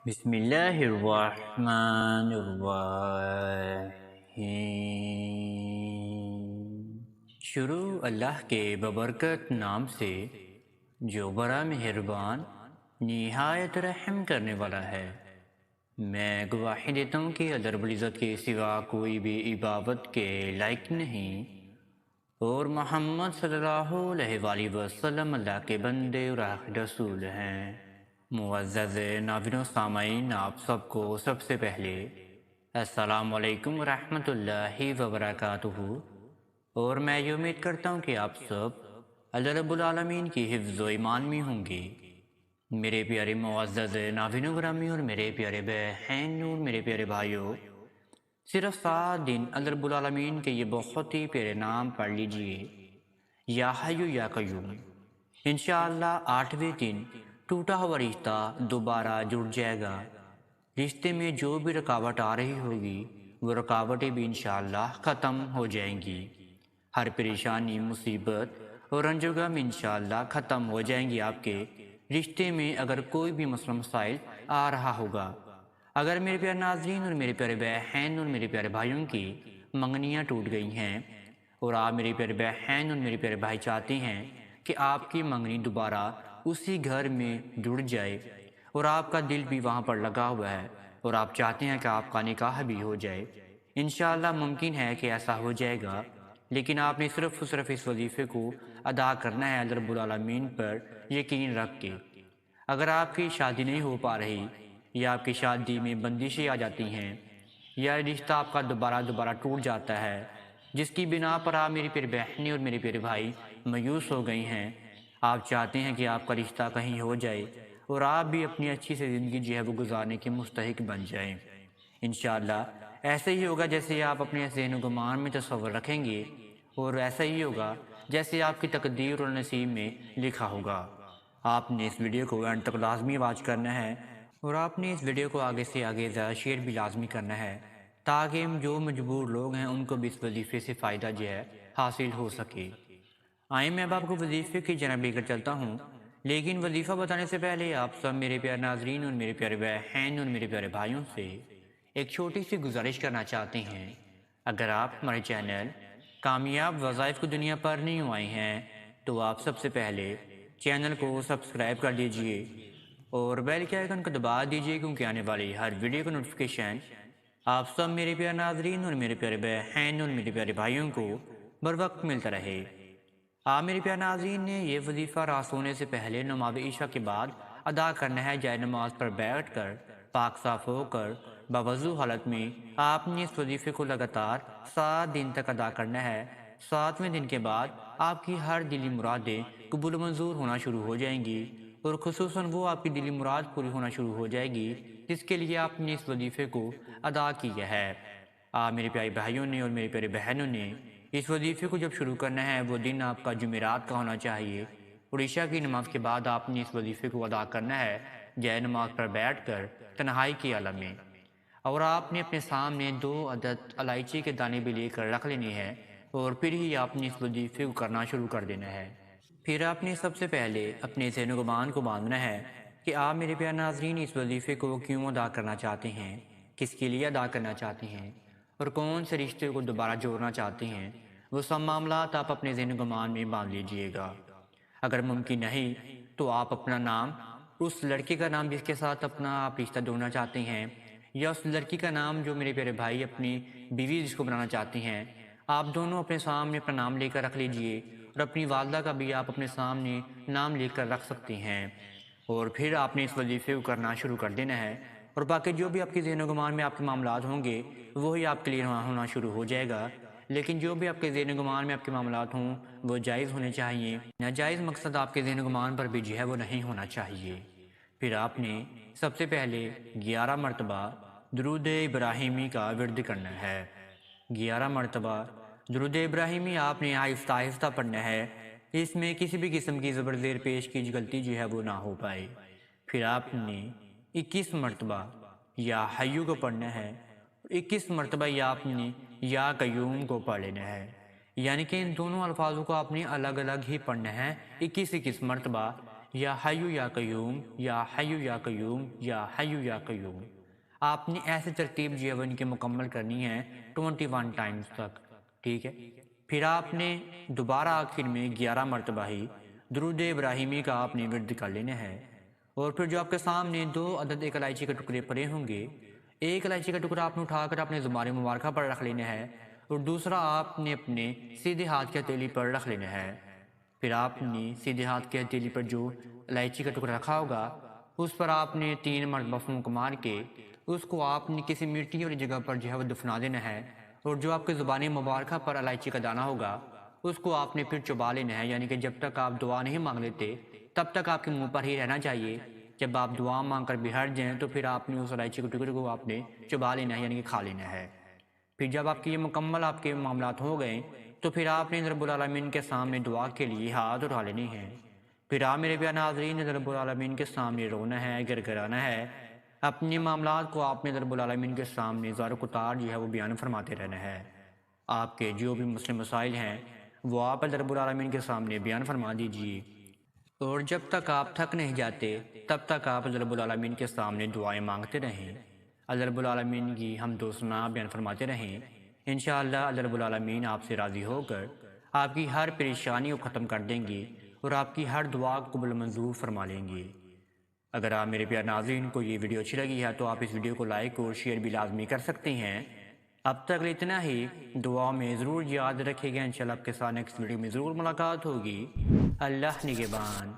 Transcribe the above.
بسم اللہ الرحمن الرحیم۔ شروع اللہ کے ببرکت نام سے جو بڑا مہربان نہایت رحم کرنے والا ہے۔ میں گواہی دیتا ہوں کہ اللہ رب العزت کے سوا کوئی بھی عبادت کے لائق نہیں، اور محمد صلی اللہ علیہ وآلہ وسلم اللہ کے بندے اور آخری رسول ہیں۔ معزز ناظرین و سامعین، آپ سب کو سب سے پہلے السلام علیکم ورحمۃ اللہ وبرکاتہ، اور میں یہ امید کرتا ہوں کہ آپ سب اللہ رب العالمین کی حفظ و ایمان میں ہوں گے۔ میرے پیارے معزز ناظرین و گرامی اور میرے پیارے بہن اور میرے پیارے بھائیوں، صرف 7 دن اللہ رب العالمین کے یہ بہت ہی پیارے نام پڑھ لیجئے، یا حی یا قیوم۔ انشاءاللہ 8ویں دن ٹوٹا ہوا رشتہ دوبارہ جڑ جائے گا۔ رشتے میں جو بھی رکاوٹ آ رہی ہوگی وہ رکاوٹیں بھی انشاءاللہ ختم ہو جائیں گی۔ ہر پریشانی، مصیبت اور رنج و غم انشاءاللہ ختم ہو جائیں گی۔ آپ کے رشتے میں اگر کوئی بھی مسئلہ مسائل آ رہا ہوگا، اگر میرے پیارے ناظرین اور میرے پیارے بہن اور میرے پیارے بھائیوں کی منگنیاں ٹوٹ گئی ہیں، اور آپ میرے پیارے بہن اور میرے پیارے بھائی چاہتے ہیں کہ آپ کی منگنی دوبارہ اسی گھر میں جڑ جائے، اور آپ کا دل بھی وہاں پر لگا ہوا ہے، اور آپ چاہتے ہیں کہ آپ کا نکاح بھی ہو جائے، انشاءاللہ ممکن ہے کہ ایسا ہو جائے گا، لیکن آپ نے صرف اس وظیفے کو ادا کرنا ہے اللہ رب العالمین پر یقین رکھ کے۔ اگر آپ کی شادی نہیں ہو پا رہی، یا آپ کی شادی میں بندشیں آ جاتی ہیں، یا رشتہ آپ کا دوبارہ ٹوٹ جاتا ہے، جس کی بنا پر آپ میری پیاری بہنیں اور میرے پیارے بھائی مایوس ہو گئی ہیں، آپ چاہتے ہیں کہ آپ کا رشتہ کہیں ہو جائے اور آپ بھی اپنی اچھی سے زندگی جو ہے وہ گزارنے کے مستحق بن جائیں، انشاءاللہ ایسے ہی ہوگا جیسے آپ اپنے ذہن و گمان میں تصور رکھیں گے، اور ایسا ہی ہوگا جیسے آپ کی تقدیر اور نصیب میں لکھا ہوگا۔ آپ نے اس ویڈیو کو اینڈ تک لازمی واچ کرنا ہے، اور آپ نے اس ویڈیو کو آگے سے آگے زیادہ شیئر بھی لازمی کرنا ہے، تاکہ جو مجبور لوگ ہیں ان کو بھی اس وظیفے سے فائدہ جو ہے حاصل ہو سکے۔ آئیں میں اب آپ کو وظیفے کی جانب لے کر چلتا ہوں، لیکن وظیفہ بتانے سے پہلے آپ سب میرے پیارے ناظرین اور میرے پیارے بہن اور میرے پیارے بھائیوں سے ایک چھوٹی سی گزارش کرنا چاہتے ہیں۔ اگر آپ ہمارے چینل کامیاب وظائف کی دنیا پر نہیں آئے ہیں تو آپ سب سے پہلے چینل کو سبسکرائب کر دیجئے اور بیل کے آئیکن کو دبا دیجئے، کیونکہ آنے والی ہر ویڈیو کا نوٹیفیکیشن آپ سب میرے پیارے ناظرین اور میرے پیارے بہن اور میرے پیارے بھائیوں کو بر وقت ملتا رہے۔ آپ میرے پیارے ناظرین نے یہ وظیفہ رات سونے سے پہلے نماز عشاء کے بعد ادا کرنا ہے۔ جائے نماز پر بیٹھ کر پاک صاف ہو کر باوضو حالت میں آپ نے اس وظیفے کو لگاتار 7 دن تک ادا کرنا ہے۔ 7ویں دن کے بعد آپ کی ہر دلی مرادیں قبول و منظور ہونا شروع ہو جائیں گی، اور خصوصاً وہ آپ کی دلی مراد پوری ہونا شروع ہو جائے گی جس کے لیے آپ نے اس وظیفے کو ادا کیا ہے۔ آپ میرے پیارے بھائیوں نے اور میرے پیارے بہنوں نے اس وظیفے کو جب شروع کرنا ہے، وہ دن آپ کا جمعرات کا ہونا چاہیے، اور عشاء کی نماز کے بعد آپ نے اس وظیفے کو ادا کرنا ہے جائے نماز پر بیٹھ کر تنہائی کے عالم میں، اور آپ نے اپنے سامنے 2 عدد الائچی کے دانے بھی لے کر رکھ لینے ہیں، اور پھر ہی آپ نے اس وظیفے کو کرنا شروع کر دینا ہے۔ پھر آپ نے سب سے پہلے اپنے ذہن و گمان کو باندھنا ہے کہ آپ میرے پیارے ناظرین اس وظیفے کو کیوں ادا کرنا چاہتے ہیں، کس کے لیے ادا کرنا چاہتے ہیں، اور کون سے رشتے کو دوبارہ جوڑنا چاہتے ہیں۔ وہ سب معاملات آپ اپنے ذہن و گمان میں باندھ لیجئے گا۔ اگر ممکن نہیں تو آپ اپنا نام، اس لڑکی کا نام جس کے ساتھ اپنا آپ رشتہ جوڑنا چاہتے ہیں، یا اس لڑکی کا نام جو میرے پیارے بھائی اپنی بیوی جس کو بنانا چاہتے ہیں، آپ دونوں اپنے سامنے اپنا نام لے کر رکھ لیجئے، اور اپنی والدہ کا بھی آپ اپنے سامنے نام لے کر رکھ سکتے ہیں، اور پھر آپ نے اس وظیفے کو کرنا شروع کر دینا ہے، اور باقی جو بھی آپ کے ذہن و گمان میں آپ کے معاملات ہوں گے وہی آپ کے لیے ہونا شروع ہو جائے گا، لیکن جو بھی آپ کے ذہن و گمان میں آپ کے معاملات ہوں وہ جائز ہونے چاہیے، ناجائز مقصد آپ کے ذہن و گمان پر بھی جو ہے وہ نہیں ہونا چاہیے۔ پھر آپ نے سب سے پہلے 11 مرتبہ درود ابراہیمی کا ورد کرنا ہے۔ 11 مرتبہ درود ابراہیمی آپ نے آہستہ آہستہ پڑھنا ہے، اس میں کسی بھی قسم کی زبر زیر پیش کی غلطی جو ہے وہ نہ ہو پائے۔ پھر آپ نے 21 مرتبہ یا حیو کو پڑھنا ہے، 21 مرتبہ یا آپ نے یا قیوم کو پڑھ لینا ہے، یعنی کہ ان دونوں الفاظوں کو آپ نے الگ الگ ہی پڑھنا ہے 21 مرتبہ، یا حیو یا قیوم یا حیو یا قیوم یا حیو یا قیوم۔ آپ نے ایسے ترتیب جو ہے وہ ان کی مکمل کرنی ہے 21 ٹائمز تک، ٹھیک ہے۔ پھر آپ نے دوبارہ آخر میں 11 مرتبہ ہی درود ابراہیمی کا آپ نے ورد کر لینا ہے، اور پھر جو آپ کے سامنے 2 عدد ایک الائچی کے ٹکڑے پڑے ہوں گے، ایک الائچی کا ٹکڑا آپ نے اٹھا کر اپنے زبان مبارکہ پر رکھ لینا ہے، اور دوسرا آپ نے اپنے سیدھے ہاتھ کی ہتھیلی پر رکھ لینا ہے۔ پھر آپ نے سیدھے ہاتھ کی ہتھیلی پر جو الائچی کا ٹکڑا رکھا ہوگا اس پر آپ نے 3 مرتبہ پھونک مار کے اس کو آپ نے کسی مٹی والی جگہ پر جو ہے وہ دفنا دینا ہے، اور جو آپ کے زبان مبارکہ پر الائچی کا دانہ ہوگا اس کو آپ نے پھر چبا لینا ہے، یعنی کہ جب تک آپ دعا نہیں مانگ لیتے تب تک آپ کے منہ پر ہی رہنا چاہیے۔ جب آپ دعا مانگ کر بھی ہٹ جائیں تو پھر آپ نے اس الائچی کے ٹکڑے کو آپ نے چبا لینا ہے، یعنی کہ کھا لینا ہے۔ پھر جب آپ کی یہ مکمل آپ کے معاملات ہو گئے تو پھر آپ نے رب العالمین کے سامنے دعا کے لیے ہاتھ اٹھا لینے ہیں۔ پھر آپ میرے پیارے ناظرین رب العالمین کے سامنے رونا ہے، گر گرانا ہے، اپنے معاملات کو آپ نے رب العالمین کے سامنے زار و قطار جو ہے وہ بیان فرماتے رہنا ہے۔ آپ کے جو بھی مسئلے مسائل ہیں وہ آپ رب العالمین کے سامنے بیان فرما دیجیے، اور جب تک آپ تھک نہیں جاتے تب تک آپ رب العالمین کے سامنے دعائیں مانگتے رہیں، اللہ رب العالمین کی حمد و ثنا بیان فرماتے رہیں۔ انشاءاللہ اللہ رب العالمین آپ سے راضی ہو کر آپ کی ہر پریشانی کو ختم کر دیں گے اور آپ کی ہر دعا کو قبول منظور فرما لیں گے۔ اگر آپ میرے پیارے ناظرین کو یہ ویڈیو اچھی لگی ہے تو آپ اس ویڈیو کو لائک اور شیئر بھی لازمی کر سکتے ہیں۔ اب تک اتنا ہی، دعا میں ضرور یاد رکھے گا، انشاءاللہ آپ کے ساتھ نیکسٹ ویڈیو میں ضرور ملاقات ہوگی۔ اللہ نگہبان۔